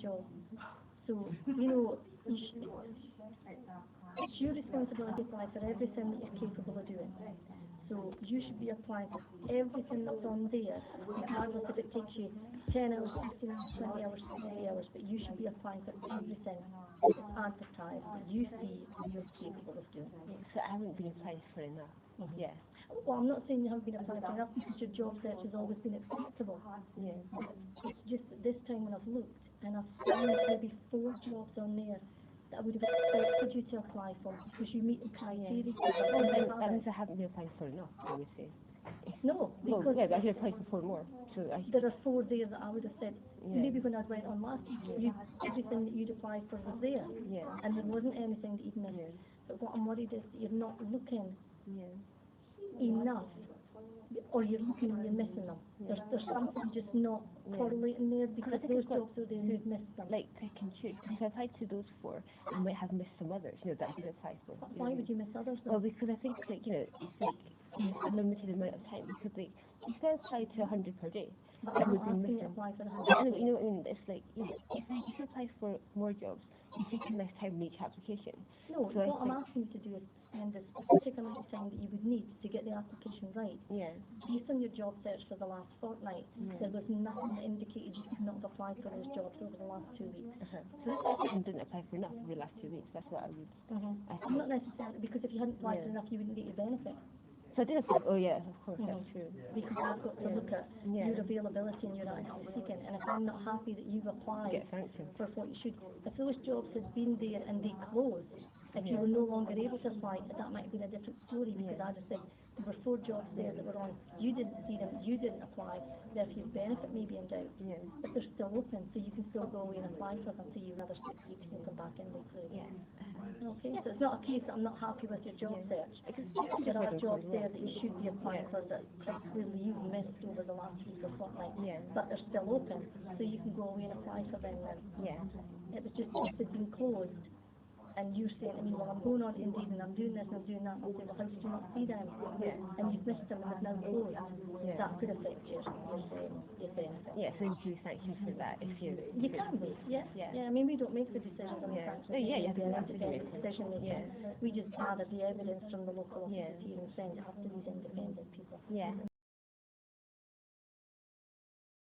job. So, you know, it's your responsibility to apply for everything that you're capable of doing. So you should be applying for everything that's on there, regardless if it takes you 10 hours, 15 hours, 20 hours, 30 hours, but you should be applying for everything that's advertised that you see you're capable of doing. So I haven't been applying for enough. Yeah. Well, I'm not saying you haven't been applying for enough because your job search has always been acceptable. Yeah. It's just that this time when I've looked and I've found maybe 4 jobs on there that I would have expected you to apply for because you meet the criteria. That means I haven't been applying for enough, I would say. No, because well, yeah, but I should apply for 4 more. So there are 4 there that I would have said, maybe when I went on last week, everything that you'd applied for was there. Yeah. And there wasn't anything that you'd missed. Yeah. But what I'm worried is that you're not looking enough, or you're looking and you're missing them. Yeah. There's something just not correlating there because those jobs are there and you've missed them. Like pick and choose. If I applied to those 4, I might have missed some others, you know, that I didn't apply for. Why would you miss others then? Well, because I think, like, you know, it's like a limited amount of time. Because, like, you can apply to 100 per day. But I'm not asking you to apply for 100. I know, you know what I mean? It's like, you know, if you apply for more jobs, you take less time in each application. No, so what I'm asking you to do is spend the specific amount of time that you would need to get the application right. Yeah. Based on your job search for the last fortnight, there was nothing that indicated you could not have applied for those jobs over the last 2 weeks. So I didn't apply for enough over the last 2 weeks. That's what I would. I'm not necessarily, because if you hadn't applied for enough, you wouldn't get your benefit. So I did apply. Oh yeah, of course, that's true. Because I've got to look at your availability and your active seeking, and if I'm not happy that you've applied for what you should, if those jobs had been there and they closed, if you were no longer able to apply, that might have been a different story because I'd have said there were 4 jobs there that were on, you didn't see them, you didn't apply, therefore your benefit may be in doubt. But they're still open, so you can still go away and apply for them till you another 6 weeks and come back in later. Okay, so it's not a case that I'm not happy with your job search. There are jobs there that you should be applying for that quite clearly you've missed over the last week or fortnight, but they're still open, so you can go away and apply for them then. It was just if they'd been closed, and you're saying to me, well, I'm going on Indeed and I'm doing this and I'm doing that, and I'll say, well, how did you not see them? And you've missed them and they've now closed. That could affect your benefit. Yeah, so you can be sanctioned for that if you... You can be, yeah. I mean, we don't make the decisions on the sanctions. You have to be independent decision making. We just gather the evidence from the local authorities here and send it up to these independent people.